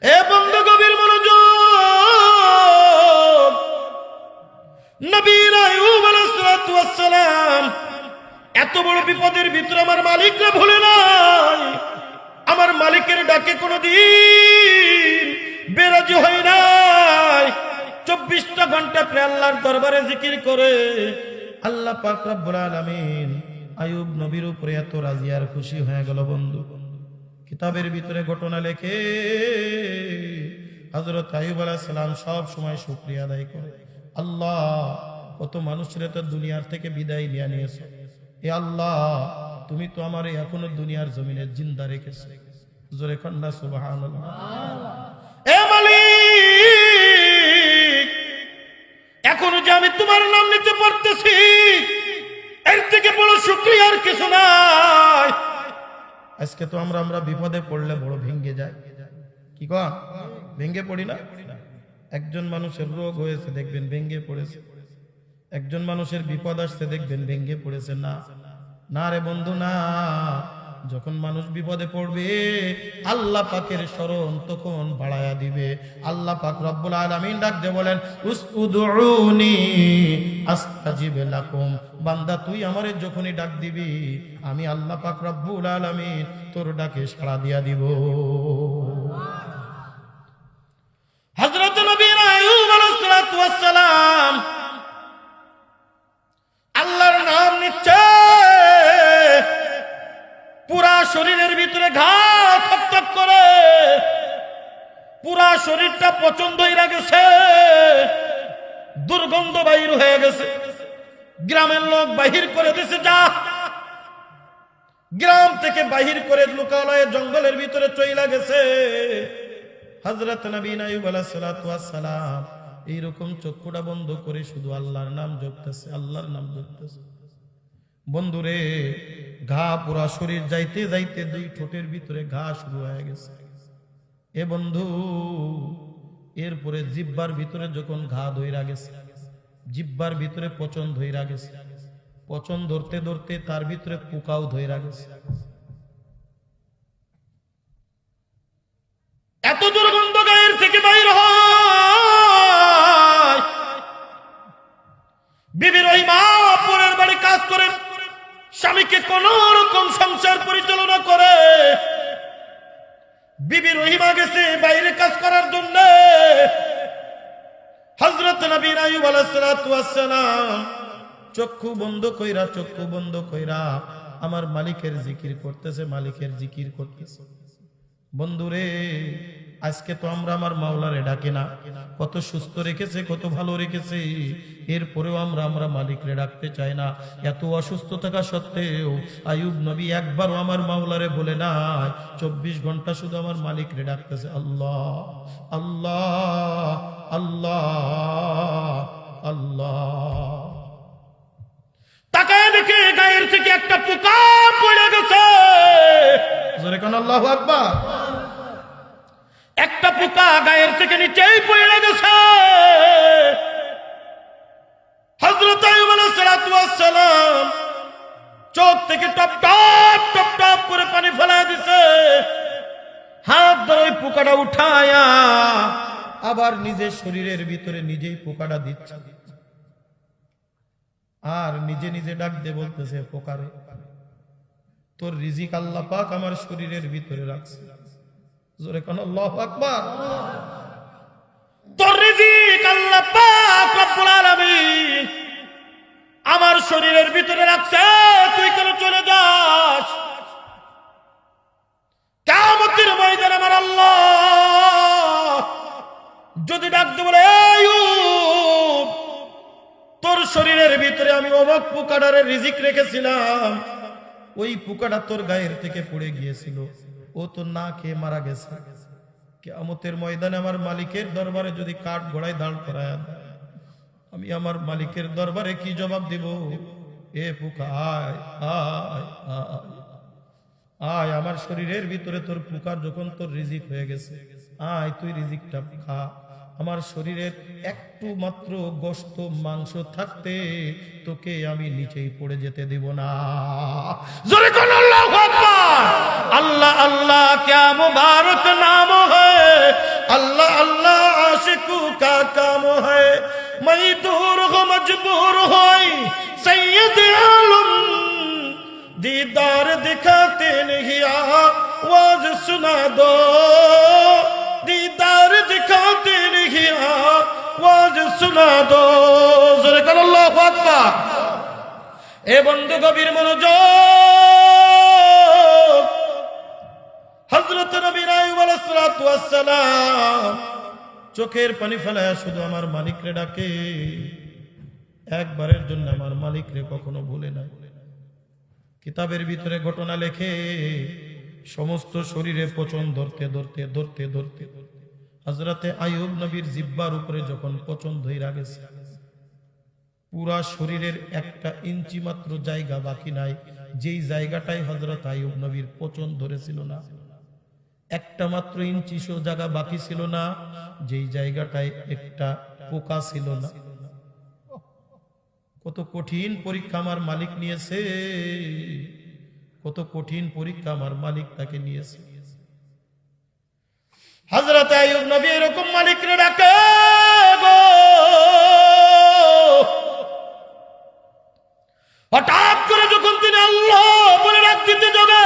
এ বন্ধু গভীর মনোযোগ। নবী আইয়ুব আলাইহিস সালাতু ওয়াস সালাম এত বড় বিপদের ভিতরে আমার মালিককে ভুলে নাই, আমার মালিকের ডাকে কোনদিন বেরাজি হয় নাই। 24টা ঘন্টা প্রে আল্লাহর দরবারে জিকির করে আল্লাহ পাক রব্বুল আলামিন আইয়ুব নবীর উপরে এত রাজি আর খুশি হয়ে গেল। বন্ধু কিতাবের ভিতরে ঘটনা লেখে হযরত আইয়ুব আলাইহিস সালাম সব সময় শুকরিয়া আদায় করে, আল্লাহ কত মানুষের তো দুনিয়ার থেকে বিদায় নিয়ে নিয়েছো, এ আল্লাহ তুমি তো আমারে এখনো দুনিয়ার জমিনে জিন্দা রেখেছো। জোরে কন্না সুবহানাল্লাহ। এ মালিক, এখনো যে আমি তোমার নাম নিতে পারতেছি এর থেকে বড় শুকরিয়া আর কিছু নাই। আজকে তো আমরা বিপদে পড়লে বড় ভেঙে যায়, কি কন ভেঙে পড়ি না? একজন মানুষের রোগ হয়েছে দেখবেন ভেঙে পড়েছে, একজন মানুষের বিপদ আসছে দেখবেন ভেঙে পড়েছে। না না রে বন্ধু না, যখন মানুষ বিপদে পড়বে আল্লাহ পাকের স্মরণ তখন বাড়ায়া দিবে। আল্লাহ পাক রব্বুল আলামিন ডাক দিয়ে বলেন, উসউদউনি আস্তাজিব লাকুম, বান্দা তুই আমারে যখনই ডাক দিবি আমি আল্লাহ পাক রব্বুল আলামিন তোর ডাকে সাড়া দিয়া দিব। হযরত নবী আইয়ুব আলাইহিস সালাতু ওয়াস সালাম আল্লাহর নাম নিচ্ছে, পুরা শরীরের ভিতরে ঘা থপথপ করে, পুরা শরীরটা পছন্দ হয়ে গেছে, দুর্গন্ধ বাহির হয়ে গেছে। গ্রামের লোক বাহির করে দিয়েছে, যা গ্রাম থেকে বাহির করে লোকালয়ে জঙ্গলের ভিতরে চইলা গেছে। হযরত নবী আইয়ুব আলাইহিস সালাতু ওয়াস সালাম এইরকম চক্ষুটা বন্ধ করে শুধু আল্লাহর নাম জপতেছে, আল্লাহর নাম জপতেছে। বন্ধুরে ঘা পুরা শরীর যাইতে যাইতে দুই ঠোঁটের ভিতরে ঘা শুরু হয়ে গেছে। এ বন্ধু এরপরে জিহ্বার ভিতরে যখন ঘা ধইরা গেছে, জিহ্বার ভিতরে পচন ধইরা গেছে, পচন ধরতে ধরতে তার ভিতরে পোকাও ধইরা গেছে। এত দুর্গন্ধ গায়ের থেকে বাইর হয়। বিবি রহিমা পরের বাড়ি কাজ করেন, স্বামীকে কোন রকম সংসার পরিচালনা করে। বিবি রহিমা গেছে বাইরে কাজ করার জন্য, হযরত নবী আইয়ুব আলাইহিস সালাতু ওয়াস সালাম চক্ষু বন্ধ কইরা আমার মালিকের জিকির করতেছে, মালিকের জিকির করতেছে। বন্ধুরে আজকে তো আমরা আমার মাওলারে ডাকি না, কত সুস্থ রেখেছে, কত ভালো রেখেছে, এরপরেও আমরা মালিকরে ডাকতে চাই না। এত অসুস্থ থাকা সত্ত্বেও আইয়ুব নবী একবারও আমার মাওলারে বলে না, 24 ঘন্টা শুধু আমার মালিকরে ডাকতেছে, আল্লাহ আল্লাহ আল্লাহ আল্লাহ। তাকায় দেখে গায়ের থেকে একটা পোকা পড়ে গেছে। জোরে কোন আল্লাহু আকবার। একটা পোকা গায়ের থেকে নিচেই পড়ে গেছে। হযরত আইয়ুব আলাইহিস সালাতু ওয়াস সালাম চোখ থেকে টপ টপ টপ টপ করে পানি ফেলা দিছে। হাত ধরে ওই পোকাটা উঠায়া আবার নিজের শরীরের ভিতরে নিজেই পোকাটা দিচ্ছে, আর নিজে নিজে ডাক দিয়ে বলতেছে, পোকারে তোর রিজিক আল্লাহ পাক আমার শরীরের ভিতরে রাখছে। জোরে কোন আল্লাহু আকবার। তোর রিজিক আল্লাহ পাক রব্বুল আলামিন আমার শরীরের ভিতরে রাখছে, তুই কেন চলে যাস? কিয়ামতের ময়দানে আমার আল্লাহ যদি ডাক দিয়ে বলে, আইয়ুব তোর শরীরের ভিতরে আমি অবাক পোকাটারে রিজিক রেখেছিলাম, ওই পোকাটা তোর গায়ের থেকে পড়ে গিয়েছিল, ও তো না খেয়ে মারা গেছে। কিয়ামতের ময়দানে আমার মালিকের দরবারে যদি কাঠ ঘোড়ায় দাঁড় করায়, আমি আমার মালিকের দরবারে কি জবাব দিব? এ পোকা আয় আয় আয় আয়, আমার শরীরের ভিতরে তোর পোকার যখন তোর রিজিক হয়ে গেছে, আয় তুই রিজিকটা খা। আমার শরীরের একটু মাত্র গোশত মাংস থাকতে তোকে আমি নিচেই পড়ে যেতে দেব না। জোরে কোন আল্লাহু আকবার। अल्लाह अल्लाह क्या मुबारक नाम है, आशिकू का काम है मैं दूर हो मजबूर होई सैयद आलम दीदार दिखाते नहीं आवाज सुना दो दीदार दिखाते नहीं आवाज सुना दो जोरे करो अल्लाहु আকবার ए बंधु गभीर मनोयोग हजरत नबी आयूब अलैहिस्सलातु वस्सलाम চোখের পানি ফেলায়া শুধু আমার মালিকরে ডাকে একবারের জন্য আমার মালিকরে কখনো ভুলে না কিতাবের ভিতরে ঘটনা লেখে সমস্ত শরীরে পচন ধরতে ধরতে ধরতে ধরতে হযরতে আইয়ুব নবীর জিহ্বার উপরে যখন পচন ধইরা গেছে পুরা শরীরের একটা ইঞ্চি মাত্র জায়গা বাকি নাই যেই জায়গাটাই হযরত আইয়ুব নবীর পচন ধরেছিল না একটা মাত্র ইঞ্চি সো জায়গা বাকি ছিল না যেই জায়গাটায় একটা পোকা ছিল না কত কঠিন পরীক্ষা আমার মালিক নিয়েছে কত কঠিন পরীক্ষা আমার মালিক তাকে নিয়েছে হযরত আইয়ুব নবী এরকম মালিকরে ডাকে গো হঠাৎ করে যখন তিনি আল্লাহ বলে ডাক দিতে যাবে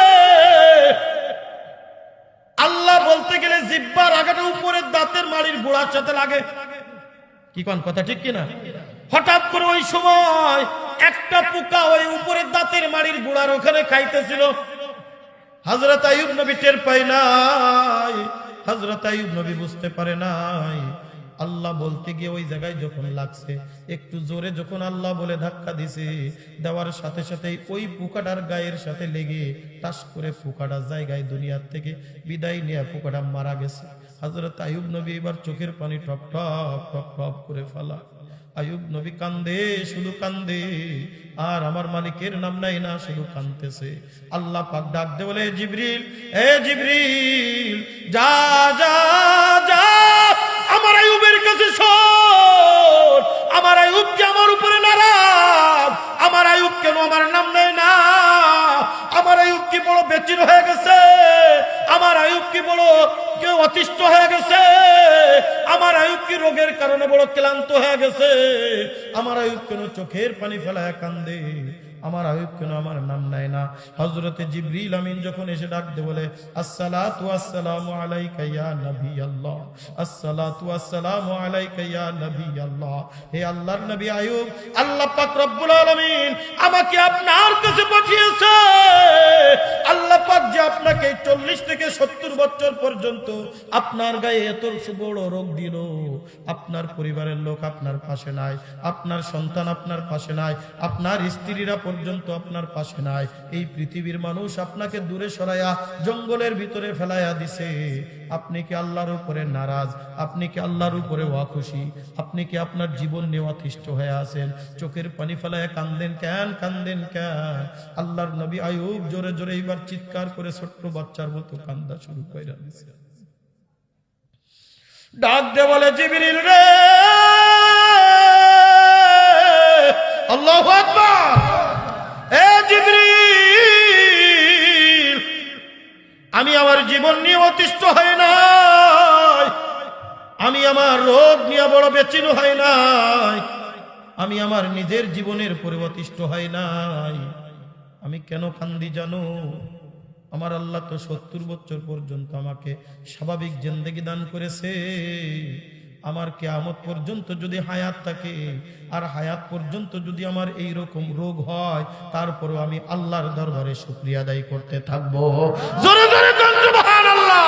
আল্লাহ বলতে গেলে জিহ্বার আগাটা উপরের দাঁতের মাড়ির গোড়ার সাথে লাগে কি কোন কথা ঠিক কিনা হঠাৎ করে ওই সময় একটা পোকা ওই উপরের দাঁতের মাড়ির গোড়ার ওখানে খাইতেছিল হযরত আইয়ুব নবী টের পায় নাই হযরত আইয়ুব নবী বুঝতে পারে নাই আল্লাহ বলতে গিয়ে ওই জায়গায় যখন লাগছে একটু জোরে যখন আল্লাহ বলে ধাক্কা দিছে দেওয়ার সাথে সাথেই ওই পোকাটার গায়ের সাথে লেগে টাস করে পোকাটা জায়গায় দুনিয়ার থেকে বিদায় নিয়ে পোকাটা মারা গেছে হযরত আইয়ুব নবী এবার চোখের পানি টপ টপ টপ টপ করে ফেলা আইয়ুব নবী কান্দে শুধু কান্দে আর আমার মালিকের নাম নাই না শুধু কাঁদতেছে আল্লাহ পাক ডাক দে বলে জিবরিল এ জিবরিল যা যা যা আমার আইয়ুবের কাছে শোন আমার আইয়ুব কি আমার উপরে নারাজ আমার আইয়ুব কেন আমার নাম নেয় না আমার আইয়ুব কি বড় বেচির হয়ে গেছে আমার আইয়ুব কি বড় কেউ অতিষ্ঠ হয়ে গেছে আমার আইয়ুব কি রোগের কারণে বড় ক্লান্ত হয়ে গেছে আমার আইয়ুব কেন চোখের পানি ফেলায় কান্দে আমার আইয়ুব কেন আমার নাম নেয় না হযরতে জিবরিল আমিন যখন এসে ডাক দে বলে আসসালাতু ওয়াসসালামু আলাইকা ইয়া নবী আল্লাহ আসসালাতু ওয়াসসালামু আলাইকা ইয়া নবী আল্লাহ হে আল্লাহর নবী আইয়ুব আল্লাহ পাক রব্বুল আলামিন আমাকে আপনার কাছে পাঠিয়েছে আল্লাহ পাক যে আপনাকে 40 থেকে 70 বছর পর্যন্ত আপনার গায়ে এত বড় রোগ দিল আপনার পরিবারের লোক আপনার পাশে নাই আপনার সন্তান আপনার পাশে নাই আপনার স্ত্রীরা পর্যন্ত আপনার পাশে নাই এই পৃথিবীর মানুষ আপনাকে দূরে সরাইয়া জঙ্গলের ভিতরে ফেলাইয়া দিছে আপনি কি আল্লাহর উপরে নারাজ আপনি কি আল্লাহর উপরে অখুশি আপনি কি আপনার জীবন নিয়ে অতিষ্ঠ হয়ে আছেন চোখের পানি ফেলাইয়া কান্দেন কেন আল্লাহর নবী আইয়ুব জোরে জোরে এবার চিৎকার করে ছোট্ট বাচ্চার মতো কান্দা শুরু করে দিয়েছে ডাক দে বলে জিবরিল রে আল্লাহু আকবার এ জিবরিল আমি আমার জীবন নিয়ে অতিষ্ঠ হই নাই আমি আমার রোগ নিয়ে বড় বেচিন হই নাই আমি আমার নিজের জীবনের পরে অতিষ্ঠ হই নাই আমি কেন কান্দি জানো আমার আল্লাহ তো 70 বছর পর্যন্ত আমাকে স্বাভাবিক জিন্দেগি দান করেছে আমার কিয়ামত পর্যন্ত যদি হায়াত থাকে আর হায়াত পর্যন্ত যদি আমার এই রকম রোগ হয় তারপরও আমি আল্লাহর দরবারে শুকরিয়া আদায় করতে থাকব জোরে জোরে বল সুবহানাল্লাহ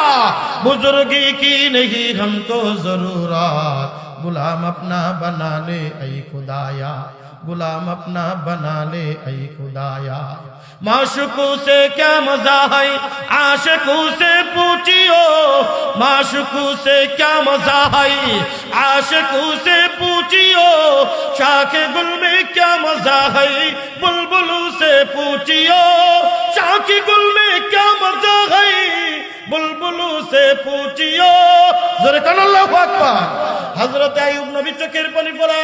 বুজুর্গি কি नहीं हमको जरूरत गुलाम अपना बना ले ऐ खुदाया गुलाम अपना बना ले ऐ खुदाया माशूकों से क्या मजा है आशिकों से पूछियो माशूकों से क्या मजा है आशिकों से पूछियो शाखे गुल में क्या मजा है बुलबुलों से पूछियो शाखे गुल में क्या मजा है बुलबुलों से पूछियो जोरे कहो अल्लाहु আকবার হযরত আইয়ুব নবী চোখের পানি ফেলা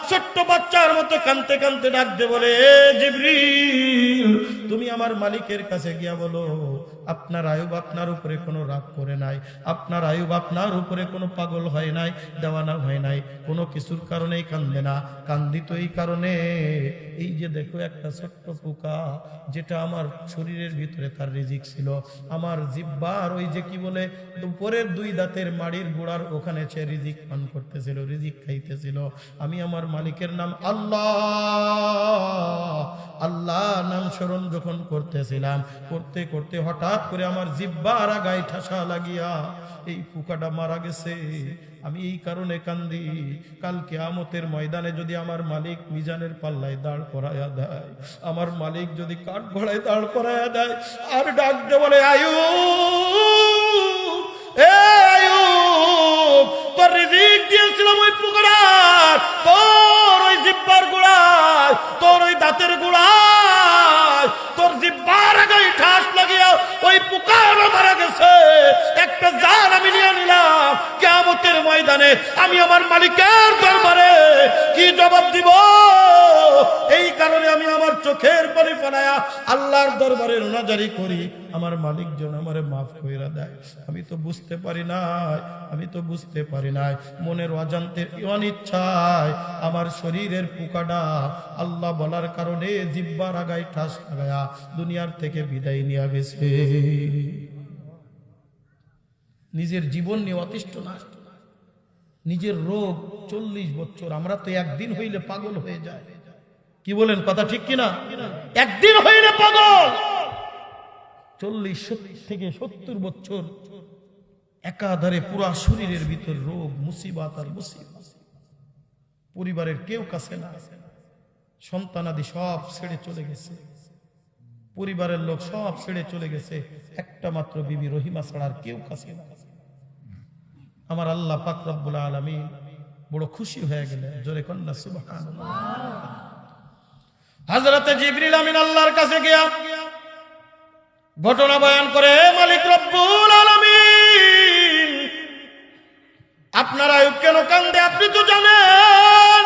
ছোট্ট বাচ্চার মতো কাঁদতে কাঁদতে ডাক দে বলে জিবরিল তুমি আমার মালিকের কাছে গিয়া বলো আপনার আয়ুব আপনার উপরে কোনো রাগ করে নাই, আপনার আয়ুব আপনার উপরে কোনো পাগল হয় নাই, দেওয়ানা হয় নাই, কোনো কিছুর কারণেই কান্দে না। কান্দিত এই কারণে, এই যে দেখো একটা ছোট্ট পোকা, যেটা আমার শরীরের ভিতরে তার রিজিক ছিল, আমার জিহ্বার ওই যে কি বলে উপরের দুই দাঁতের মাড়ির গোড়ার ওখানে সে রিজিক পান করতেছিল, রিজিক খাইতেছিল। আমি আমার মালিকের নাম আল্লাহ, আল্লাহ নাম স্মরণ যখন করতেছিলাম, করতে করতে হঠাৎ করে আমার জিহ্বার আগায় ঠাসা লাগিয়া এই পোকাটা মারা গেছে। আমি এই কারণে কান্দি, কাল কিয়ামতের ময়দানে যদি আমার মালিক মিজানের পাল্লায় দাঁড় করায়া দেয়, আমার মালিক যদি কাঠ ঘোড়ায় দাঁড় করায়া দেয়, আর ডাক দে বলে আয়ুব, এ আয়ুব, তোর রিজিক দিয়েছিলাম ওই পোকাটা, তোর ওই জিহ্বার গোড়ায়, তোর ওই দাঁতের গোড়ায়, তোর জিহ্বার আগায় ঠাস লাগিয়া ওই পোকাটা মারা গেছে। একটা জান আমি নিয়ে নিলাম, কিয়ামতের ময়দানে আমি আমার মালিকের দরবারে কি জবাব দিব? এই কারণে আমি আমার চোখের পানি ফেলায়া আল্লাহর দরবারে রোনাজারি করি, আমার মালিক যেন আমারে মাফ কইরা দেয়। আমি তো বুঝতে পারি নাই, আমি তো বুঝতে পারি নাই, মনের অজান্তের অনিচ্ছায় আমার শরীরের পোকাটা আল্লাহ বলার কারণে জিহ্বার আগায় ঠাস লাগায়া দুনিয়ার থেকে বিদায় নিয়ে গেছে। নিজের জীবন নিয়ে অতিষ্ঠ না, নিজের রোগ 40 বছর, আমরা তো একদিন হইলে পাগল হয়ে যায়। কি বলেন, কথা ঠিক কিনা? একদিন হইলে পাগল, 40 থেকে 70 বছর একাধারে পুরা শরীরের ভিতর রোগ, মুসিবত আর মুসিবত। পরিবারের কেউ কাছে না, সন্তানাদি সব ছেড়ে চলে গেছে, পরিবারের লোক সব ছেড়ে চলে গেছে, একটা মাত্র বিবি রহিমা ছাড়া আর কেউ কাছে না। আমার আল্লাহ পাক রব্বুল আলামিন বড় খুশি হয়ে গেলেন, জোরে কন্যা সুবহানাল্লাহ। হযরতে জিবরিল আমিন আল্লাহর কাছে গিয়া ঘটনা বয়ান করে, মালিক রব্বুল আলামিন, আপনার আয়ুব কেন কান্দে আপনি তো জানেন।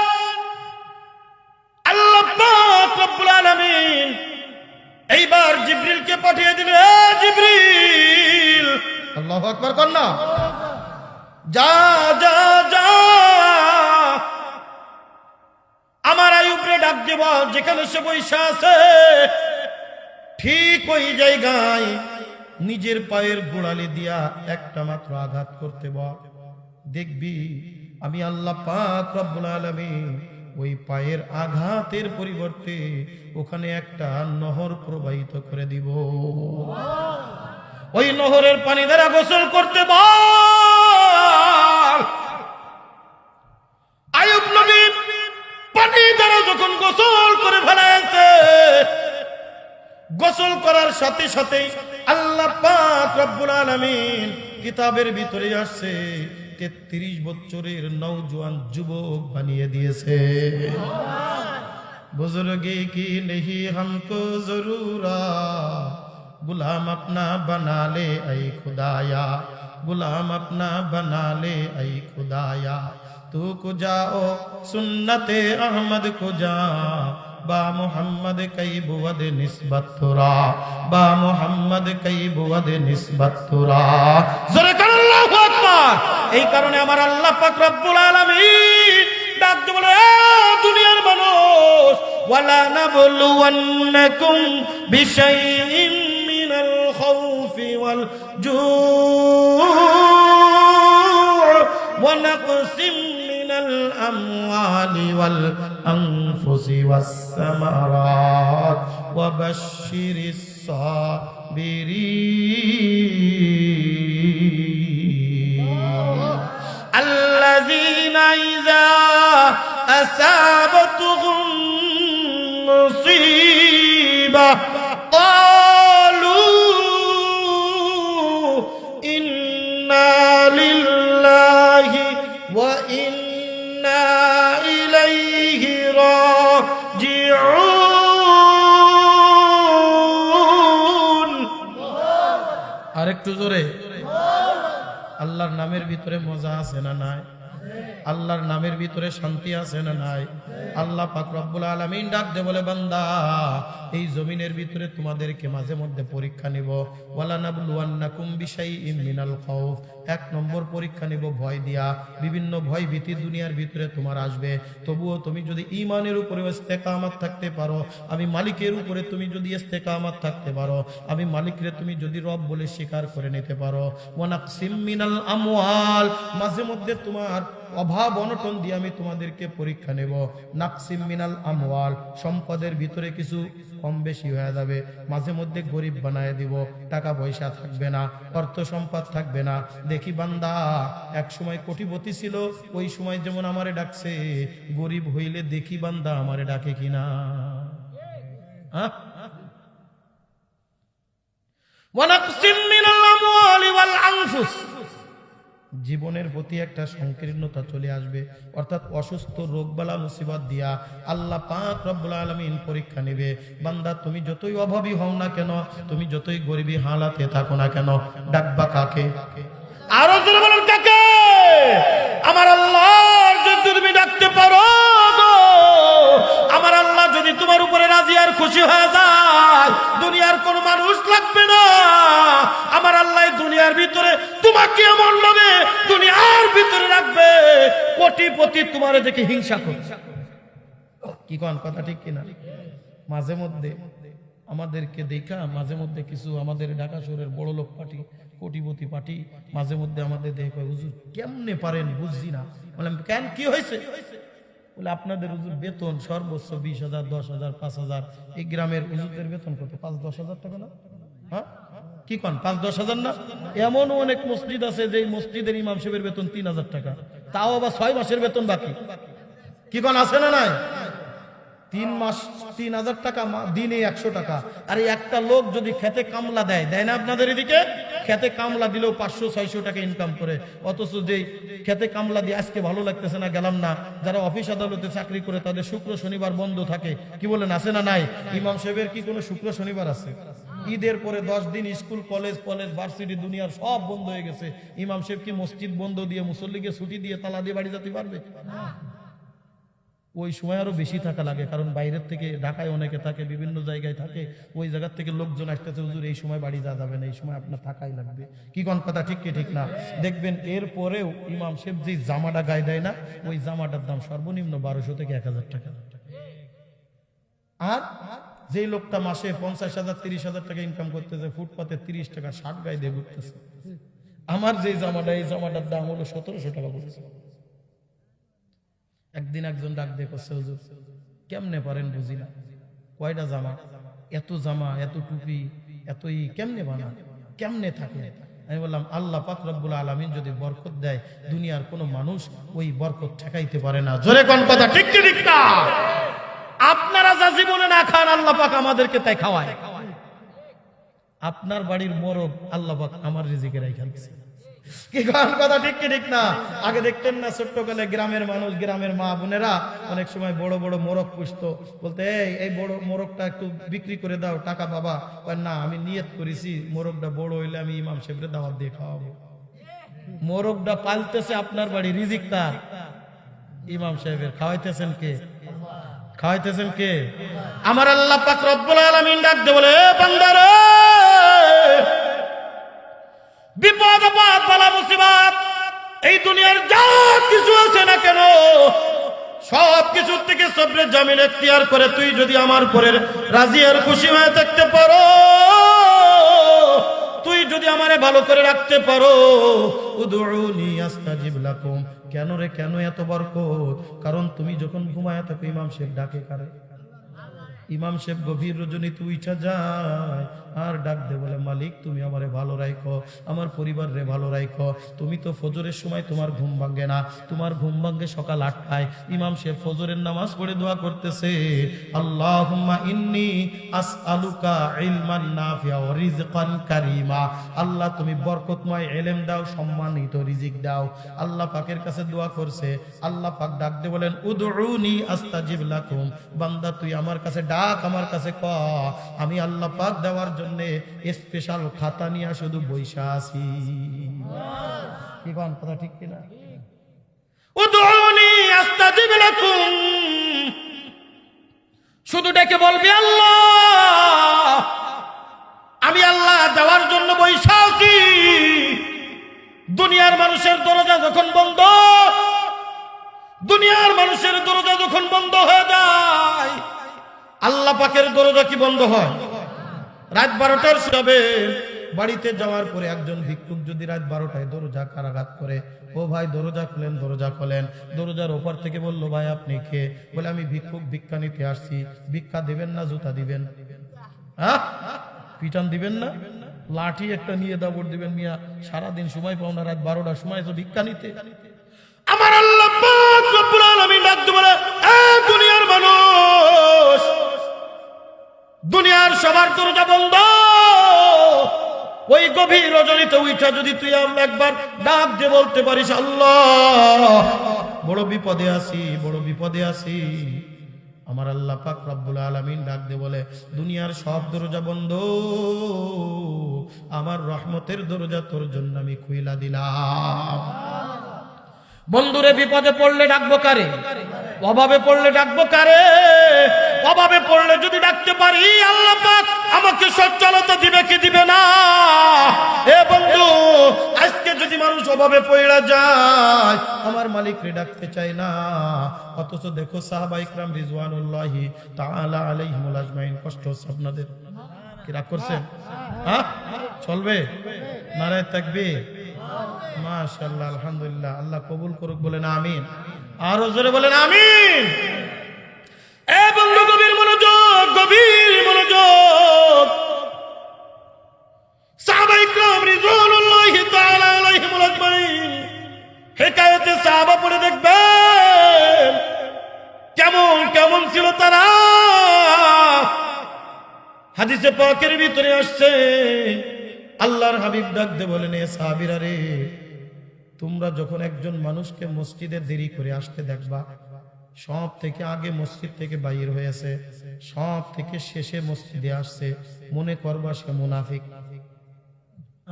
আল্লাহ পাক রব্বুল আলামিন এইবার জিবরিলকে পাঠিয়ে দিলেন, জিবরিল, আল্লাহু আকবার কন্যা, যা যা যা আমার আয়ুবরে ডাক দিব, যেখানে সে বৈশা আছে ঠিক ওই জায়গায় নিজের পায়ের গোড়ালি দিয়া একটা মাত্র আঘাত করতে বল, দেখবি আমি আল্লাহ পাক রব্বুল আলামিন ওই পায়ের আঘাতের পরিবর্তে ওখানে একটা নহর প্রবাহিত করে দিব। ওই নহরের পানি দ্বারা গোসল করতে বল। আয়ুব নবী পানি দ্বারা যখন গোসল করে ফেলেছে, গোসল করার সাথে সাথে আল্লাহ পাক রব্বুল আলামিন কিতাবের ভিতরে আসছে 33 বছরের নওজোয়ান যুবক বানিয়ে দিয়েছে। বুজুর্গে কি নেহি हमको जरूरा, गुलाम अपना बना ले ऐ खुदाया, गुलाम अपना बना ले ऐ खुदाया, तू को जाओ सुन्नते अहमद को जा, बा मोहम्मद कई बुवद निस्बत तुरा, बा मोहम्मद कई बुवद निस्बत तुरा। জোরে করে আল্লাহু আকবার। এই কারণে আমার আল্লাহ পাক রব্বুল আলামিন ডাক দিয়ে বলে, দুনিয়ার মানুষ, ওয়ালা নাবলুওয়ান্নাকুম বিশাইইন মিনাল খাউফি ওয়াল জূ' ওয়া নাকসিম মিনাল আমওয়ালি ওয়াল আনফুসি ওয়াস সামারাত ওয়া বাশশিরিস সাবিরিন আল্লাযীনা ইযা আসাবাতুহুম মুসিবা ক্বালু ইন্না লিল্লাহি ওয়া ইন্না ইলাইহি রাজিউন। আরেকটু জোরে। আল্লাহর নামের ভিতরে মজা আছে না নাই? আল্লাহর নামের ভিতরে শান্তি আছে না নাই? আল্লাহ পাক রব্বুল আলামিন ডাক দে বলে, বান্দা এই জমিনের ভিতরে তোমাদেরকে মাঝে মধ্যে পরীক্ষা নিব। ওয়ালা নাবলুওয়ান্নাকুম বিশাইইম মিনাল খাউফ, এক নম্বর পরীক্ষা নিব ভয় দিয়া। বিভিন্ন ভয় ভীতি দুনিয়ার ভিতরে তোমার আসবে, তবুও তুমি যদি ঈমানের উপরে ইস্তেকামত থাকতে পারো, আমি মালিকের উপরে তুমি যদি ইস্তেকামত থাকতে পারো, আমি মালিকরে তুমি যদি রব বলে স্বীকার করে নিতে পারো। ওয়া নাকসিম মিনাল আমওয়াল, মাঝে মধ্যে তোমার অভাব অনটন দিয়ে আমি তোমাদেরকে পরীক্ষা নেব। নাকসিম মিনাল আমওয়াল, সম্পদের ভিতরে কিছু কম বেশি হয়ে যাবে, মাঝে মধ্যে গরিব বানায় দিব, টাকা পয়সা থাকবে না, অর্থ সম্পদ থাকবে না। দেখি বান্দা এক সময় কোটিপতি ছিল, ওই সময় যেমন আমারে ডাকছে, গরিব হইলে দেখি বান্দা আমারে ডাকে কিনা। ওয়া নাকসিম মিনাল আমওয়ালি ওয়াল আনফুস, জীবনের প্রতি একটা সংকীর্ণতা চলে আসবে, অর্থাৎ অসুস্থ রোগবালা মুসিবত দিয়া আল্লাহ পাক রব্বুল আলামিন পরীক্ষা নেবে। বান্দা তুমি যতই অভাবী হও না কেন, তুমি যতই গরিবী হালাতে থাকো না কেন, ডাকবা কাকে? আরো জোরে বলেন কাকে? আমার আল্লাহর যদি তুমি ডাকতে পারো, আমার আল্লাহ যদি তোমার উপরে রাজি আর খুশি হয়ে যায়, দুনিয়ার কোন মানুষ লাগবে না। আমার আল্লাহ দুনিয়ার ভিতরে তোমাকে এমন ভাবে দুনিয়ার ভিতরে রাখবে, কোটিপতি তোমার দেখে হিংসা করবে। কি কোন কথা ঠিক কিনা? মাঝে মধ্যে আমাদেরকে দেখা, মাঝে মধ্যে কিছু আমাদের ঢাকা শহরের বড় লোক পার্টি, কোটিপতি পার্টি মাঝে মধ্যে আমাদের দেখে, হুজুর কেমনে পারেন বুঝছি না। বললাম কেন, কি হয়েছে? বলে আপনাদের হুজুর বেতন সর্বোচ্চ 20,000, 10,000, 5,000। এই গ্রামের হুজুরদের বেতন কত? 5-10,000 টাকা না? হ্যাঁ কি কন, 5-10,000 না? এমন অনেক মসজিদ আছে যে মসজিদের ইমাম সাহেবের বেতন 3,000 টাকা, তাও আবার 6 মাসের বেতন বাকি। কি কন, আছে না নাই? 3 মাস 3,000 টাকা, দিনে 100 টাকা। আর একটা লোক যদি খেতে কামলা দেয়, দেয় না আপনাদের এদিকে? খেতে কামলা দিলেও 500-600 টাকা ইনকাম করে, অথচ যে খেতে কামলা দিয়ে আজকে ভালো লাগতেছে না, গেলাম না। যারা অফিস আদালতে চাকরি করে তাদের শুক্র শনিবার বন্ধ থাকে, কি বলেন, আছে না নাই? ইমাম সাহেবের কি কোনো শুক্র শনিবার আছে? ঈদের পরে 10 দিন স্কুল কলেজ ভার্সিটি দুনিয়ার সব বন্ধ হয়ে গেছে, ইমাম সাহেব কি মসজিদ বন্ধ দিয়ে মুসল্লিকে ছুটি দিয়ে তালা দিয়ে বাড়ি যেতে পারবে? ওই সময় আরো বেশি থাকা লাগে, কারণ বাইরের থেকে ঢাকায় অনেকে থাকে, বিভিন্ন জায়গায় থাকে, ওই জায়গার থেকে লোকজন আসতেছে, হুজুর এই সময় বাড়ি যাওয়া যাবে না, এই সময় আপনার থাকাই লাগবে। কি কোন কথা ঠিক কি ঠিক না? দেখবেন এর পরেও ইমাম সাহেব যে জামাটা গায়ে দেয় না, ওই জামাটার দাম সর্বনিম্ন 1200 থেকে 1,000 টাকা। আর যে লোকটা মাসে 50,000, 30,000 টাকা ইনকাম করতেছে, ফুটপাতে 30 টাকা শার্ট গায়ে দিয়ে ঘুরতেছে। আমার যে জামাটা, এই জামাটার দাম হলো 1,700 টাকা পড়েছে। একদিন একজন ডাক দিয়ে করছে, হুজুর কেমনে পারেন বুঝি না, কয়টা জামা, এত টুপি, এতই কেমনে বানা, কেমনে থাকে? আমি বললাম আল্লাহ পাক রব্বুল আলামিন যদি বরকত দেয়, দুনিয়ার কোন মানুষ ওই বরকত ঠেকাইতে পারে না। জোরে কোন কথা ঠিক কি ঠিক না? আপনারা যা জীবনে না খান, আল্লাহ পাক আমাদেরকে তাই খাওয়ায়। আপনার বাড়ির মোরগ আল্লাহ পাক আমার রিজিকে রাইখা দিয়েছে। কি কথা ঠিক কি ঠিক না? আগে দেখতেন না ছোট্টকালে গ্রামের মানুষ, গ্রামের মা বোনেরা অনেক সময় বড় বড় মোরগ পুষতো, বলতে এই বড় মোরগটা একটু বিক্রি করে দাও, টাকা পাবা। না, আমি নিয়ত করেছি মোরগটা বড় হইলে আমি ইমাম সাহেবের দাওয়াত দিয়ে খাওয়াবো। মোরগটা পালতেছে আপনার বাড়ি, রিজিক তার, ইমাম সাহেবের। খাওয়াইতেছেন কে? খাওয়াইতেছেন কে? আমার আল্লাহ পাক রব্বুল আলামিন ডাক দিয়ে বলে, বান্দারে বিপদ আপদ বালা মুসিবত এই দুনিয়ার যা কিছু আছে না কেন, সব কিছুর থেকে সবরে জামিন এখতিয়ার করে তুই যদি আমার পরে রাজি আর খুশি হয়ে থাকতে পারো, তুই যদি আমারে ভালো করে রাখতে পারো, উদউনি আস্তাজিব লাকুম। কেন রে, কেন এত বরকত? কারণ তুমি যখন ঘুমায়া থাকো, ইমাম সাহেব ডাকে কারে? ইমাম সাহেব গভীর রজনীতে উঠা যায় আর ডাক দে বলে, মালিক তুমি আমারে ভালো রাখো, আমার পরিবার রে ভালো রাখো। তুমি তো ফজরের সময় তোমার ঘুম ভাঙে না, তোমার ঘুম ভাঙে সকাল 8টায়। ইমাম সাহেব ফজরের নামাজ পড়ে দোয়া করতেছে, আল্লাহুম্মা ইন্নী আসআলুকা ইলমান নাফিআ ওয়া রিজকান কারীমা। আল্লাহ তুমি বরকতময় ইলম দাও, সম্মানিত রিজিক দাও। আল্লাহ পাকের কাছে দোয়া করছে। আল্লাহ পাক ডাক দে বলেন, উদউনি আস্তাজিব লাকুম। বান্দা তুই আমার কাছে ডাক, আমার কাছে ক, আমি আল্লাহ পাক দেওয়ার জন্য স্পেশাল খাতা নিয়ে শুধু বইসা আছি। কি কোন কথা ঠিক কিনা? উদউনি আস্তাজিব লাকুম, শুধু ডেকে বলবি আল্লাহ, আমি আল্লাহ দেওয়ার জন্য বৈশা আছি। দুনিয়ার মানুষের দরজা যখন বন্ধ, দুনিয়ার মানুষের দরজা যখন বন্ধ হয়ে যায়, আল্লাহ পাকের দরজা কি বন্ধ হয়? রাত 12টার যাবে বাড়িতে যাওয়ার পরে একজন ভিক্ষুক যদি রাত 12টায় দরজা কারাঘাত করে, ও ভাই দরজা খুলেন, দরজা খোলেন, দরজার ওপর থেকে বললো ভাই আপনি কে? বলে আমি ভিক্ষুক, ভিক্ষা নিতে আসছি। ভিক্ষা দিবেন না জুতা দিবেন? হ্যাঁ, পিটান দিবেন না? লাঠি একটা নিয়ে দাবড় দিবেন? মিয়া সারাদিন সময় পাও না, রাত 12টার সময় তো ভিক্ষা নিতে। আমার আল্লাহ পাক রব্বুল আলামিন ডাকতে বলে, এ দুনিয়ার মানুষ, দুনিয়ার সবার দরজা বন্ধ, ওই গভীর রজনীতে উঠা যদি তুই একবার ডাক দিয়ে বলতে পারিস আল্লাহ বড় বিপদে আছি, বড় বিপদে আছি, আমার আল্লাহ পাক রব্বুল আলামিন ডাক দিয়ে বলে দুনিয়ার সব দরজা বন্ধ, আমার রহমতের দরজা তোর জন্য আমি খুইলা দিলাম। বন্ধুরে বিপদে পড়লে ডাকবো কারে? অভাবে পড়লে ডাকবো কারে? অভাবে পড়লে যদি ডাকতে পারি আল্লাহ পাক আমাকে সচ্ছলতা দিবে কি দিবে না? এ বন্ধু, আজকে যদি মানুষ অভাবে পড়ে যায়, আমার মালিকরে ডাকতে চায় না, অথচ দেখো সাহাবা ইকরাম রিজওয়ানুল্লাহি তাআলা আলাইহিমুল আজমাইন, কষ্ট হচ্ছে আপনাদের? কি রাগ করছেন? হ্যাঁ, চলবে? নারায়ে তাকবীর, মাশাআল্লাহ, আলহামদুলিল্লাহ, আল্লাহ কবুল করুক, বলেন আমিন। আরো জোরে বলেন আমিন। এ বন্ধু, গভীর মনোযোগ, গভীর মনোযোগ। সাহাবা ইকরাম রিজওয়ানুল্লাহি তাআলা আলাইহিমুল আজমাইন হিকায়াতে সাহাবা পড়ে দেখবেন কেমন কেমন ছিল তারা। হাদিসে পাকের ভিতরে আসছে, আল্লাহর হাবিব ডাক দিয়ে বলেন, এ সাহাবীরা রে, তোমরা যখন একজন মানুষকে মসজিদে দেরি করে আসতে দেখবা, সব থেকে আগে মসজিদ থেকে বাইর হয়েছে, সব থেকে শেষে মসজিদে আসছে, মনে করবা সে মুনাফিক।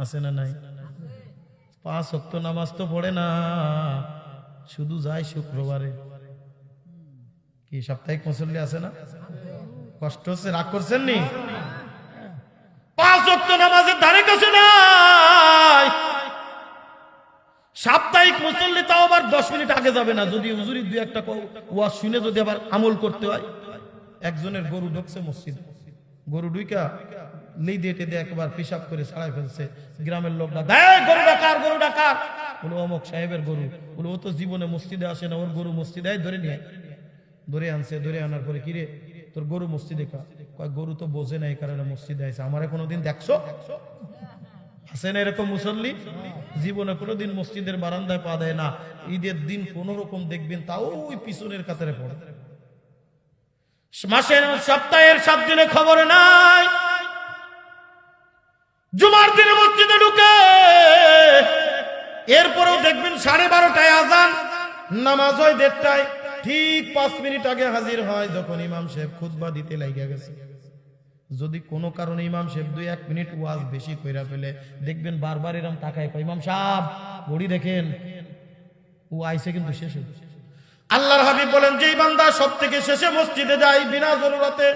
আছে না নাই? 5 ওয়াক্ত নামাজ তো পড়ে না, শুধু যায় শুক্রবারে। কি সাপ্তাহিক মুসল্লি আছে না? কষ্ট হচ্ছে, রাগ করছেন নি? 5 ওয়াক্ত নামাজের ধারে কাছে নাই। সাপ্তাহিক মুসল্লি তাও আবার 10 মিনিট আগে যাবে না, যদি হুজুরি 2-1টা ওয়াজ শুনে যদি আবার আমল করতে হয়। একজনের গরু ঢুকছে মসজিদ, গরু ঢুইকা লেই দিয়ে একবার পেশাব করে ছাড়াই ফেলছে। গ্রামের লোকরা, গরুটা কার? গরুটা কার? বলো অমুক সাহেবের গরু। বলো ও তো জীবনে মসজিদে আসে না, ওর গরু মসজিদে ধরে নিয়ে, ধরে আনছে। ধরে আনার পরে, কিরে তোর গরু মসজিদে কা? কয় গরু তো বোঝে না, এই কারণে মসজিদে আইছে। আমারে কোনোদিন দেখছো? আছে না এরকম মুসল্লি? জীবনে কোনোদিন মসজিদের বারান্দায় পা দেয় না, ঈদের দিন কোন রকম দেখবেন তাও ওই পিছনের কাতারে পড়ে। মাসের সপ্তাহের 7 দিনে খবর নাই, জুমার দিনে মসজিদে ঢুকে। এরপরেও দেখবেন 12:30টায় আজান, নামাজ হয় 1:30টায়, ঠিক 5 মিনিট আগে হাজির হয়। যখন ইমাম সাহেব খুতবা দিতে লাগিয়া গেছে, যদি কোনো কারণে ইমাম সাহেব 2-1 মিনিট ওয়াজ বেশি কইরা ফেলে, দেখবেন বারবার এরকম তাকায়, কয় ইমাম সাহেব ঘড়ি দেখেন, ও আইছে কিন্তু শেষে। আল্লাহর হাবিব বলেন, যেই বান্দা সব থেকে শেষে মসজিদে যায় বিনা জরুরতে,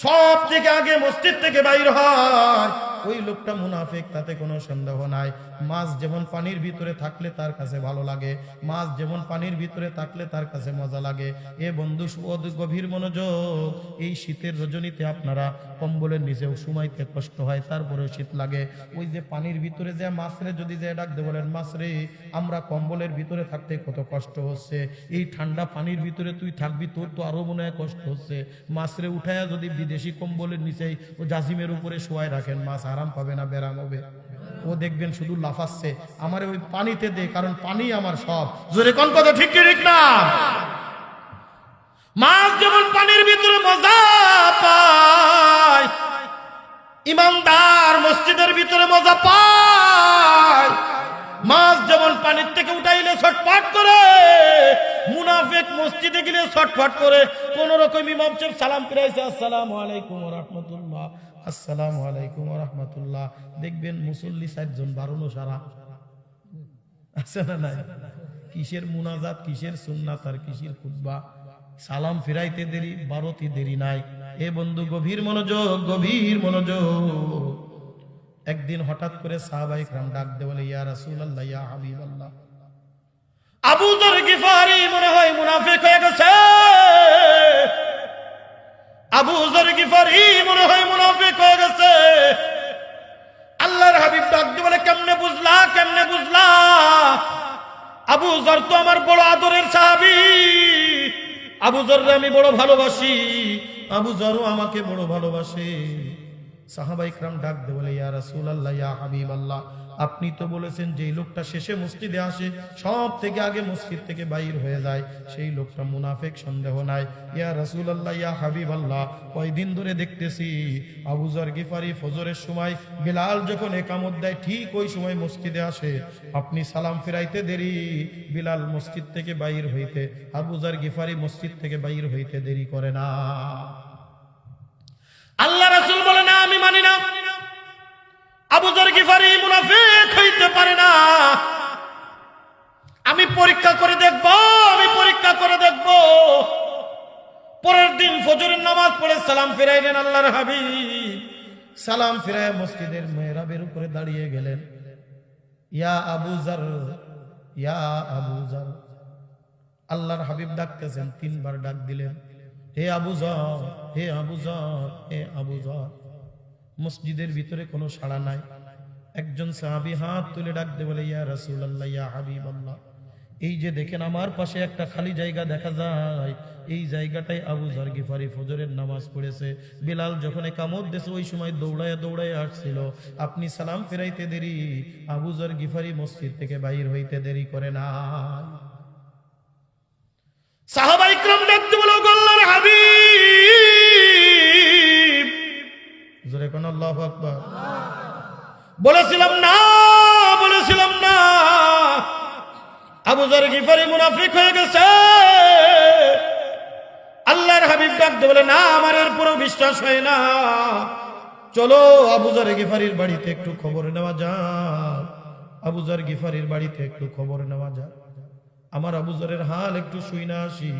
সব থেকে আগে মসজিদ থেকে বাইর হয়, ওই লোকটা মুনাফিক, তাতে কোনো সন্দেহ নাই। মাছ যেমন পানির ভিতরে থাকলে তার কাছে ভালো লাগে, মাছ যেমন পানির ভিতরে থাকলে তার কাছে মজা লাগে। এ বন্ধু, গভীর মনোযোগ। এই শীতের রজনীতে আপনারা কম্বলের নিচেও সুমাইতে কষ্ট হয়, তারপরেও শীত লাগে। ওই যে পানির ভিতরে যে মাছরে যদি যে ডাকতে বলেন, মাছরে আমরা কম্বলের ভিতরে থাকতে কত কষ্ট হচ্ছে, এই ঠান্ডা পানির ভিতরে তুই থাকবি, তোর তো আরো মনে হয় কষ্ট হচ্ছে। মাছরে উঠায়া যদি বিদেশি কম্বলের নিচেই ও জাজিমের উপরে শোয়ায় রাখেন, মাছ আরাম পাবে না, ব্যারাম হবে। ও দেখবেন শুধু লাফাচ্ছে, আমার ওই পানিতে দে, কারণ পানি আমার সব। জোরে কোন কথা ঠিক কি ঠিক না? মাছ যেমন পানির ভিতরে মজা পায়, ইমানদার মসজিদের ভিতরে মজা পায়। মাছ যেমন পানির থেকে উঠাইলে ছটফট করে, মুনাফিক মসজিদে গেলে ছটফট করে। কোন রকম ইমাম সাহেব সালাম ফিরাইছে, আসসালামু আলাইকুম ওয়া রাহমাতুল্লাহ, আসসালামু আলাইকুম ওয়া রাহমাতুল্লাহ, দেখবেন মুসল্লি 4 জন বাড়ানো সারা। আছে না নাই? কিসের মুনাজাত, কিসের সুন্নাত আর কিসের খুতবা। সালাম ফিরাইতে দেরি, 12টি দেরি নাই। এ বন্ধু গভীর মনোযোগ, গভীর মনোযোগ। একদিন হঠাৎ করে সাহাবায়ে কেরাম ডাক দিয়ে বলে, ইয়া রাসূলুল্লাহ, ইয়া হাবিবাল্লাহ, আবু যর গিফারি মনে হয় মুনাফিক হয়ে গেছে। আবু যর গিফারি মনে হয় মুনাফিক হয়ে গেছে। আল্লাহর হাবিব ডাক দিয়ে বলে, কেমনে বুঝলা, কেমনে বুঝলা? আবু যর তো আমার বড় আদরের সাহাবী, আবু যরকে আমি বড় ভালোবাসি, আবু যরও আমাকে বড় ভালোবাসে। সাহাবায়ে কেরাম ডাক দিয়ে বলে, ইয়া রাসূলুল্লাহ, ইয়া হাবিবাল্লাহ, আপনি তো বলেছেন যে লোকটা শেষে মসজিদে আসে, সব থেকে আগে মসজিদ থেকে বাইর হয়ে যায়, সেই লোকটা মুনাফিক, সন্দেহ নাই। ইয়া রাসূলুল্লাহ, ইয়া হাবিবাল্লাহ, কয়দিন ধরে দেখতেছি আবু যর গিফারি ফজরের সময় বিলাল যখন ইকামত দেয় ঠিক ওই সময় মসজিদে আসে। আপনি সালাম ফিরাইতে দেরি, বিলাল মসজিদ থেকে বাইর হইতে, আবু যর গিফারি মসজিদ থেকে বাইর হইতে দেরি করে না। আল্লাহ রাসূল বলে, না, আমি মানি না, আবু যর গিফারি মুনাফিক হইতে পারে না। আমি পরীক্ষা করে দেখব, আমি পরীক্ষা করে দেখব। পরের দিন ফজরের নামাজ পড়ে সালাম ফিরাইলেন আল্লাহর হাবিব। সালাম ফিরায় মসজিদের মেহরাবের উপরে দাঁড়িয়ে গেলেন। ইয়া আবু যর, ইয়া আবু যর, আল্লাহর হাবিব ডাকতেছেন, 3 বার ডাক দিলেন, হে আবু যর, হে আবু যর, হে আবু যর। মসজিদের ভিতরে কোনো সাড়া নাই। একজন সাহাবী হাত তুলে ডাক দিয়ে বলে, ইয়া রাসূলুল্লাহ, ইয়া হাবিবাল্লাহ, এই যে দেখেন আমার পাশে একটা খালি জায়গা দেখা যায়, এই জায়গাটাই আবু যর গিফারি ফজরের নামাজ পড়েছে। বিলাল যখন ইকামত দিয়েছে ওই সময় দৌড়ায় দৌড়ায় আসছিল। আপনি সালাম ফিরাইতে দেরি, আবু যর গিফারি মসজিদ থেকে বাইর হইতে দেরি করে না। সাহাবায়ে কেরাম ডাক দিয়ে বলে, আল্লাহর হাবিব, জোরে কোন আল্লাহু আকবার। বলেছিলাম না, বলেছিলাম না, আবু যর গিফারি মুনাফিক হয়ে গেছে। আল্লাহর হাবিব ডাক দিয়ে বলে, না, আমার এর পুরো বিশ্বাস হয় না, চলো আবু যর গিফারির বাড়িতে একটু খবর নেওয়া যাক, আবু যর গিফারির বাড়িতে একটু খবর নেওয়া যাক, আমার আবু যরের হাল একটু শুই না আসি।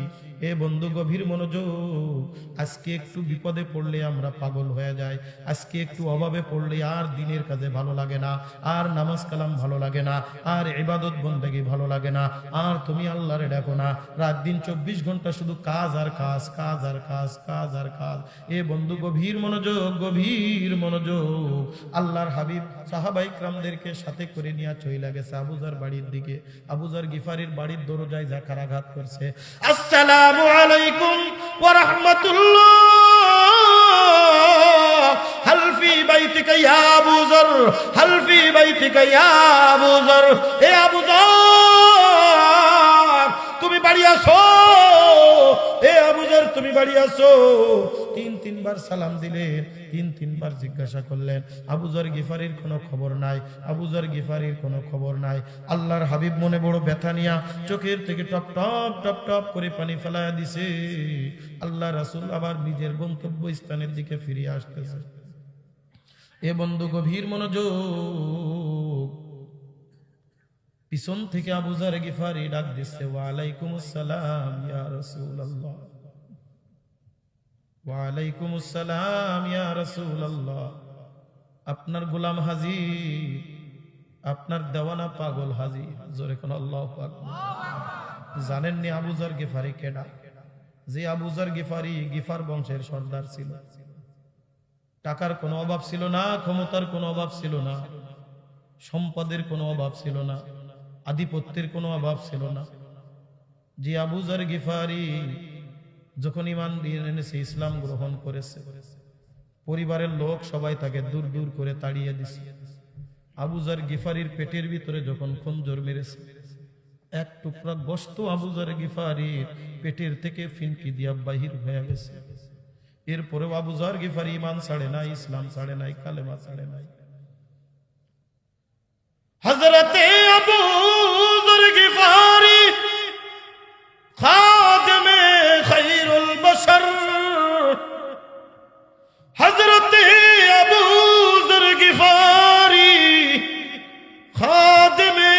এ বন্ধু গভীর মনোযোগ। আজকে একটু বিপদে পড়লে আমরা পাগল হয়ে যাই, আজকে একটু অভাবে পড়লে আর দিনের কাজে ভালো লাগে না, আর নামাজ কালাম ভালো লাগে না, আর ইবাদত বন্দেগী ভালো লাগে না, আর তুমি আল্লাহরে ডাকো না। রাত দিন 24 ঘন্টা শুধু কাজ আর কাজ, কাজ আর কাজ, কাজ আর কাজ। এ বন্ধু গভীর মনোযোগ, গভীর মনোযোগ। আল্লাহর হাবিব সাহাবায়ে কেরামদেরকে সাথে করে নিয়ে চলে গেছে আবু যর বাড়ির দিকে। আবু যর গিফারির বাড়ির দরজায় জাকারাঘাত করছে, আসসালামু আলাইকুম ওয়া রাহমাতুল্লাহ, হাল ফি বাইতিকা ইয়া আবু যর, হাল ফি বাইতিকা ইয়া আবু যর, এ আবু যর তুমি বাড়ি আসো, এ আবু যর তুমি বাড়ি আসো। 3 বার সালাম দিলেন, 3 বার জিজ্ঞাসা করলেন, আবু যর গিফারির কোনো খবর নাই, আবু যর গিফারির কোনো খবর নাই। আল্লাহর হাবিব মনে বড় ব্যথা নিয়া চোখের থেকে টপ টপ টপ টপ করে পানি ফেলায়া দিছে। আল্লাহ রাসূল আবার নিজের গন্তব্য স্থানের দিকে ফিরে আসতেছে। এ বন্ধু গভীর মনোযোগ। পিছন থেকে আবু যর গিফারি ডাক দিচ্ছে, ওয়া আলাইকুমুস সালাম ইয়া রাসূলুল্লাহ, ওয়া আলাইকুমুস সালাম ইয়া রাসূলুল্লাহ, আপনার গোলাম হাজির, আপনার দেওয়ানা পাগল হাজির। জোরে কোন আল্লাহু আকবার। জানেননি আবু যর গিফারি কেডা? যে আবু যর গিফারি গিফার বংশের সর্দার ছিল। টাকার কোনো অভাব ছিল না, ক্ষমতার কোনো অভাব ছিল না, সম্পদের কোনো অভাব ছিল না, আধিপত্যের কোনো অভাব ছিল না। যে আবু যর গিফারি যখন ঈমান দিয়ে এনেছে, ইসলাম গ্রহণ করেছে, পরিবারের লোক সবাই তাকে দূর দূর করে তাড়িয়ে দিছে। আবু যর গিফারির পেটের ভিতরে যখন খঞ্জর মেরেছে, এক টুকরা গোশত আবু যর গিফারির পেটের থেকে ফিনকি দিয়া বাহির হয়ে গেছে। এরপরেও আবু যর গিফারি ঈমান ছাড়ে নাই, ইসলাম ছাড়ে নাই, কালেমা ছাড়ে নাই। হযরতে আবু যর গিফারি খাদেমে খায়রুল বশর, হযরতে আবু যর গিফারি খাদেমে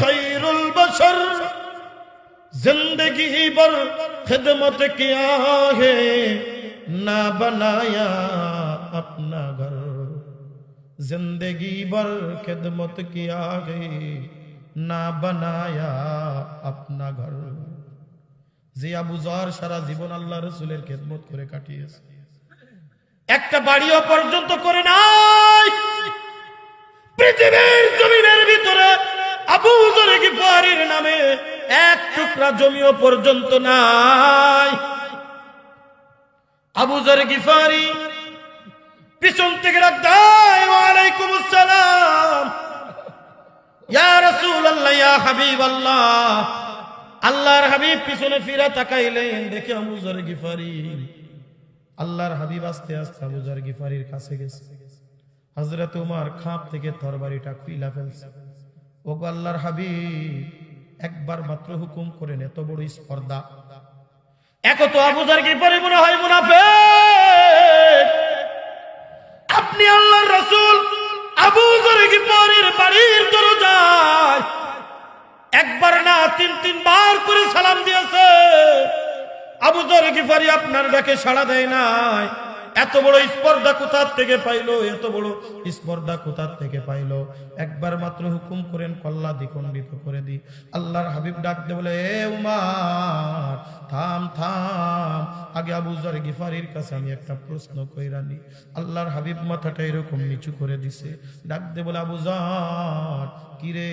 খায়রুল বশর, जिंदगी भर खिदमत किया है ना बनाया अपना घर जिंदगी भर खिदमत किया है ना बनाया अपना घर যে আবু যর সারা জীবন আল্লাহ রাসূলের খেদমত করে কাটিয়েছে একটা বাড়িও পর্যন্ত করে নাই পৃথিবীর জমিনের ভিতরে আবু যর গিফারির নামে এক টুকরা জমিও পর্যন্ত নাই আবু যর গিফারি পিছন থেকে ডাক দেয় ওয়া আলাইকুমুস সালাম ইয়া রাসূলুল্লাহ ইয়া হাবিবাল্লাহ আল্লাহর হাবিব পিছনে ফিরে তাকাইলেন দেখে আবু যর গিফারি আল্লাহর হাবিব আস্তে আস্তে আবু যর গিফারির কাছে গেছে হযরত ওমর খাপ থেকে তরবারিটা খুইলা ফেলছে ওগো আল্লাহর হাবিব একবার মাত্র হুকুম করেন এত বড় স্পর্ধা একো তো আবু যর গিফারি মনে হয় মুনাফিক আপনি আল্লাহর রাসূল আবু যর গিফারির বাড়ির দরজায় একবার না তিন বার করে সালাম দিয়েছে আবু যর গিফারি আপনার ডাকে সাড়া দেয় নাই এত বড় স্পর্ধা কোথা থেকে পাইলো এত বড় স্পর্ধা কোথা থেকে পাইলো একবার মাত্র হুকুম করেন কল্লা দ্বিখণ্ডিত করে দি আল্লাহর হাবিব ডাক দে বলে এ উমর থাম থাম আগে আবু যর গিফারির কাছে আমি একটা প্রশ্ন কইরা নি আল্লাহর হাবিব মাথাটা এরকম নিচু করে দিছে ডাক দে বলে আবু যর কি রে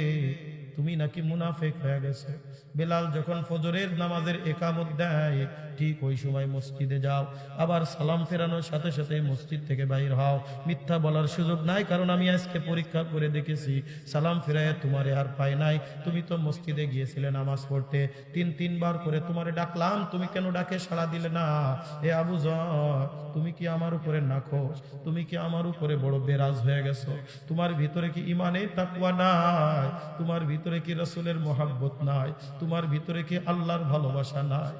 তুমি নাকি মুনাফিক হয়ে গেছো বেলাল যখন ফজরের নামাজের ইকামত দেয় ঠিক ওই সময় মসজিদে যাও আবার সালাম ফেরানোর সাথে সাথে মসজিদ থেকে বাইর হও মিথ্যা বলার সুযোগ নাই কারণ আমি আজকে পরীক্ষা করে দেখেছি সালাম ফেরায় তোমারে আর পাই নাই তুমি তো মসজিদে গিয়েছিলে নামাজ পড়তে তিনবার করে তোমারে ডাকলাম তুমি কেন ডাকে সাড়া দিলে না এ আবু যর তুমি কি আমার উপরে নাখোশ তুমি কি আমার উপরে বড় বেরাজ হয়ে গেছো তোমার ভিতরে কি ঈমানের তাকওয়া নাই তোমার ভিতরে কি রাসূলের মহব্বত নাই তোমার ভিতরে কি আল্লাহর ভালোবাসা নাই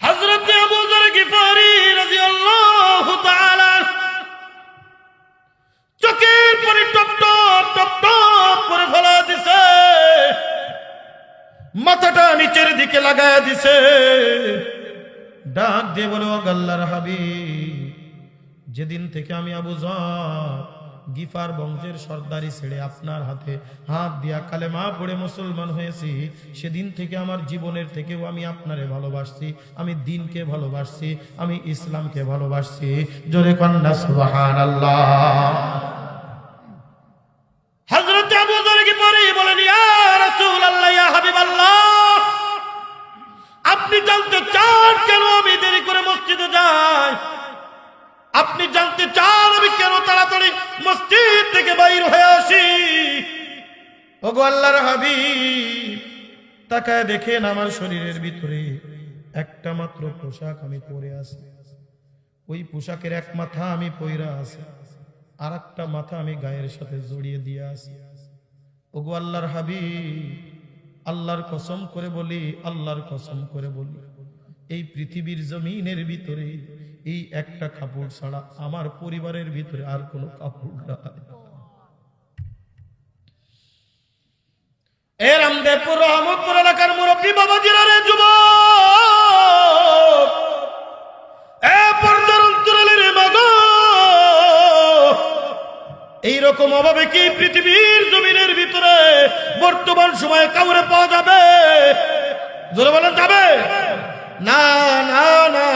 হযরত আবু যর গিফারি রাদিয়াল্লাহু তাআলা চোখের পানি টপ টপ টপ টপ করে ফেলা দিছে মাথাটা নিচের দিকে লাগায়া দিছে ডাক দিয়ে বলে ও আল্লাহর হাবিব যেদিন থেকে আমি আবু যর গিফার বংশের সর্দারি ছেড়ে আপনার হাতে হাত দিয়া কালেমা পড়ে মুসলমান হয়েছি সেদিন থেকে আমার জীবনের থেকেও আমি আপনারে ভালোবাসছি আমি দ্বীনকে ভালোবাসছি আমি ইসলামকে ভালোবাসছি জোরে কন্না সুবহানাল্লাহ হযরত আবু যর গিফারি বলেন ইয়া রাসূলুল্লাহ ইয়া হাবিবাল্লাহ আপনি জানতে চান কেন আমি দেরি করে মসজিদে যাই আপনি জানতে চান আমি কেন তাড়াতাড়ি মসজিদ থেকে বাইর হয়ে আসি ওগো আল্লাহর হাবিব তাকায় দেখেন আমার শরীরের ভিতরে একটা মাত্র পোশাক আমি পরে আছি ওই পোশাকের এক মাথা আমি পয়রা আছি আর একটা মাথা আমি গায়ের সাথে জড়িয়ে দিয়ে আছি ওগো আল্লাহর হাবিব আল্লাহর কসম করে বলি আল্লাহর কসম করে বলি এই পৃথিবীর জমিনের ভিতরে এই একটা কাপড় ছাড়া আমার পরিবারের ভিতরে আর কোনো কাপড় নাই এ রামদেবপুর রহমতপুর এলাকার মুরব্বী বাবাজিরা রে যুবক এ পর্দার অন্তরালের মাগো এইরকম অভাবে কি পৃথিবীর জমিনের ভিতরে বর্তমান সময়ে কাউরে পাওয়া যাবে জোরে বলেন যাবে না না না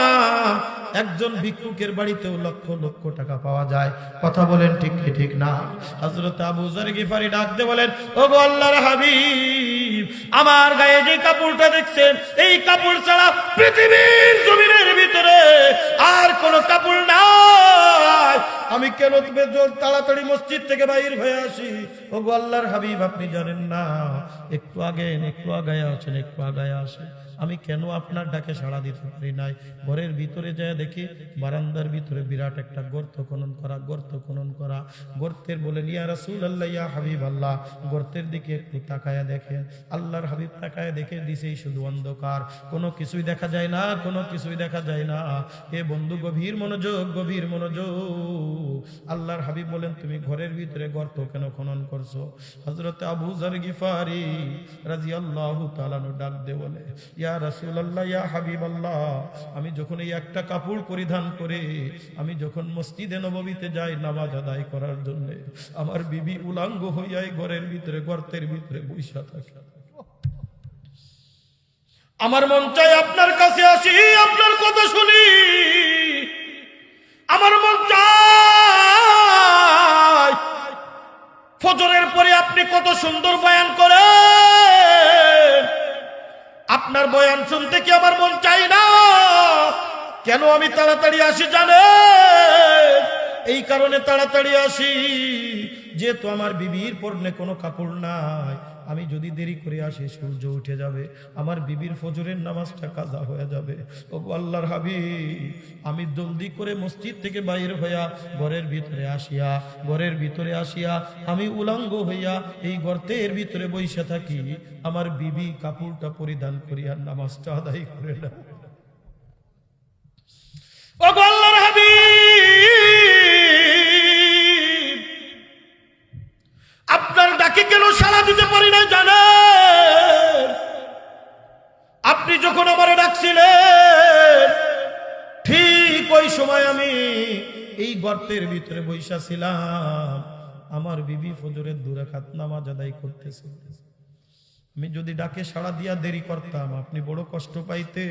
একজন ভিক্ষুকের বাড়িতেও লক্ষ লক্ষ টাকা পাওয়া যায় কথা বলেন ঠিক কি ঠিক না হযরত আবু যর গিফারি ডাক দিয়ে বলেন ওগো আল্লাহর হাবিব আমার গায়ে যে কাপড়টা দেখছেন এই কাপড় ছাড়া পৃথিবীর জমিনের ভিতরে আর কোনো কাপড় নাই আমি কেন তুমি তাড়াতাড়ি মসজিদ থেকে বাইর হয়ে আসি ওগো আল্লাহর হাবিব আপনি জানেন না একটু আগায় আছেন একটু আগায় আসে আমি কেন আপনার ডাকে সাড়া দিতে পারি নাই ঘরের ভিতরে যায় দেখি বারান্দার ভিতরে বিরাট একটা গর্ত খনন করা গর্তের বলেন ইয়া রাসূলুল্লাহ ইয়া হাবিবাল্লাহ গর্তের দিকে একটু তাকায়া দেখেন আল্লাহর হাবিব তাকায়া দেখে দিছেই শুধু অন্ধকার কোনো কিছুই দেখা যায় না এ বন্ধু গভীর মনোযোগ আল্লাহর হাবিব বলেন তুমি ঘরের ভিতরে গর্ত কেন খনন করছো হযরত আবু যর গিফারি আলী রাদিয়াল্লাহু তাআলা ডাক দে বলে, ইয়া রাসূলুল্লাহ, ইয়া হাবিবাল্লাহ, আমি যখন এই একটা কাপড় পরিধান করে আমি যখন মসজিদে নববীতে যাই নামাজ আদায় করার জন্য, আমার বিবি উলাঙ্গ হইয়া ঘরের ভিতরে গর্তের ভিতরে বইসা থাকে। আমার মন চায় আপনার কাছে আসি, আপনার কথা শুনি। আমার মন চায় ফজরের পরে আপনি কত সুন্দর বয়ান করেন, আপনার বয়ান শুনতে কি আমার মন চাই না? কেন আমি তাড়াতাড়ি আসি জানেন? এই কারণে তাড়াতাড়ি আসি, যেহেতু আমার বিবির পরনে কোনো কাপড় নাই। আমি যদি দেরি করে আসি সূর্য উঠে যাবে, আমার বিবির ফজরের নামাজটা কাজা হয়ে যাবে। ও আল্লাহর হাবিব, আমি জলদি করে মসজিদ থেকে বাইর হইয়া ঘরের ভিতরে আসিয়া আমি উলঙ্গ হইয়া এই গর্তের ভিতরে বসে থাকি। আমার বিবি কাপড়টা পরিধান করিয়া নামাজটা আদায় করে না। ও আল্লাহর হাবিব, আপনার ডাকে কেন সাড়া দিতে পারি না জানেন? আপনি যখন আমারে ডাকছিলেন ঠিক ওই সময় আমি এই গর্তের ভিতরে বইসা ছিলাম। আমার বিবি ফজরের 2 রাকাত নামাজ আদায় করতেছে। আমি যদি ডাকে সাড়া দিয়া দেরি করতাম আপনি বড় কষ্ট পাইতে।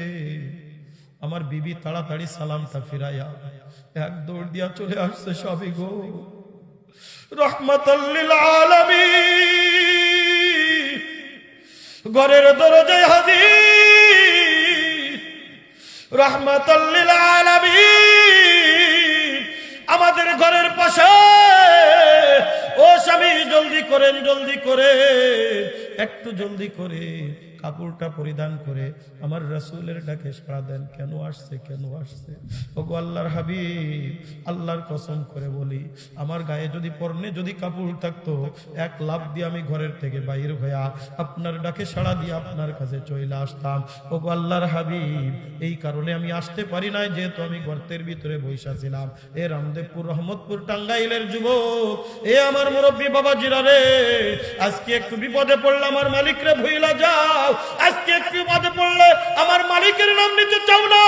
আমার বিবি তাড়াতাড়ি সালামটা ফিরাইয়া এক দৌড় দিয়া চলে আসছে। সবই গো রহমাতাল লিল আলামিন, ঘরের দরজায় হাজির। রহমাতাল লিল আলামিন, আমাদের ঘরের পাশে। ও স্বামী, জলদি করেন, জলদি করে, একটু জলদি করে কাপড়টা পরিধান করে আমার রাসূলের ডাকে সাড়া দেন। কেন আসছে, কেন আসছে? ওগো আল্লাহর হাবিব, আল্লাহর কসম করে বলি, আমার গায়ে যদি পরনে যদি কাপড় থাকতো, এক লাফ দিয়ে আমি ঘরের থেকে বাইর হইয়া আপনার ডাকে সাড়া দিয়ে আপনার কাছে চলে আসতাম। ওগো আল্লাহর হাবিব, এই কারণে আমি আসতে পারি নাই, যেহেতু আমি গর্তের ভিতরে বইসা ছিলাম। এ রামদেবপুর, রহমতপুর, টাঙ্গাইলের যুবক, এ আমার মুরব্বী বাবাজিরা রে, আজকে একটু বিপদে পড়লে আমার মালিকরে ভুইলা যাও। আজকে একটু বিপদে পড়লে আমার মালিকের নাম নিতে চাও না।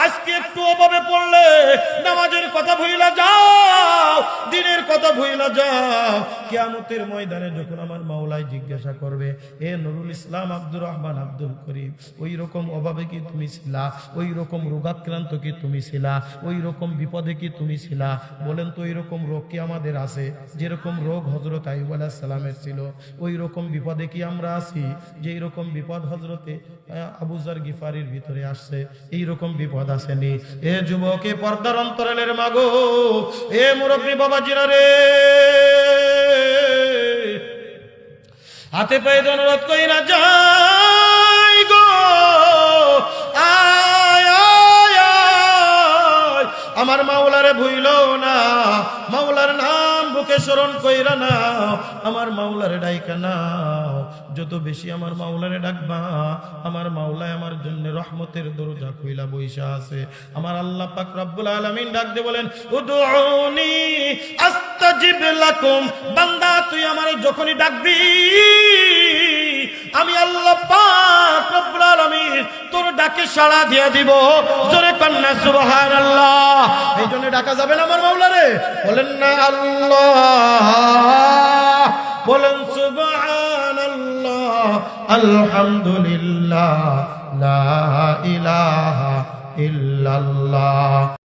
আজকে একটু অভাবে পড়লে নামাজের কথা ভুইলা যাও, দিনের কথা ভুইলা যাও। কিয়ামতের ময়দানে যখন আমার মাওলাই জিজ্ঞাসা করবে, এ নুরুল ইসলাম আব্দুর রহমান আব্দুল করিম, ওই রকম অভাবে কি তুমি ছিলা? ওই রকম রোগাক্রান্ত কি তুমি ছিলা? ওই রকম বিপদে কি তুমি ছিলা? বলেন তো, ওই রকম রোগ কি আমাদের আছে? যেরকম রোগ হযরত আইয়ুব আলাইহিস সালামের ছিল, ওই রকম বিপদে কি আমরা আছি? যেই রকম বিপদ হযরতে আবু যার গিফারির ভিতরে আসছে, এই রকম বিপদ আসেনি? এ যুবক, এ পর্দার অন্তরালের মাগো, এ মুরব্বী বাবাজিরা রে, হাতে পায়ে অনুরোধ কইরা যাই গো, আয় আয় আয়, আমার মাওলারে ভুইলো না, মাওলার নাম বুকে স্মরণ কইরা নাও, আমার মাওলারে ডাইকা নাও। যত বেশি আমার মাওলারে ডাকবা, আমার মাওলায় আমার জন্য রহমতের দরজা খুইলা বইসা আছে। আমার আল্লাহ পাক রব্বুল আলামিন ডাক দিয়ে বলেন, উদউনি আস্তাজিব লাকুম। বান্দা, তুই আমারে যখনই ডাকবি আমি আল্লাহ পাক রব্বুল আলামিন তোর ডাকে সাড়া দিয়া দিব। জোরে কন্না সুবহানাল্লাহ। এই জন্য ডাকা যাবে না আমার মাওলারে? বলেন না আল্লাহ, বলেন সুবহানাল্লাহ, আলহামদুলিল্লাহ, লা ইলাহা ইল্লাল্লাহ।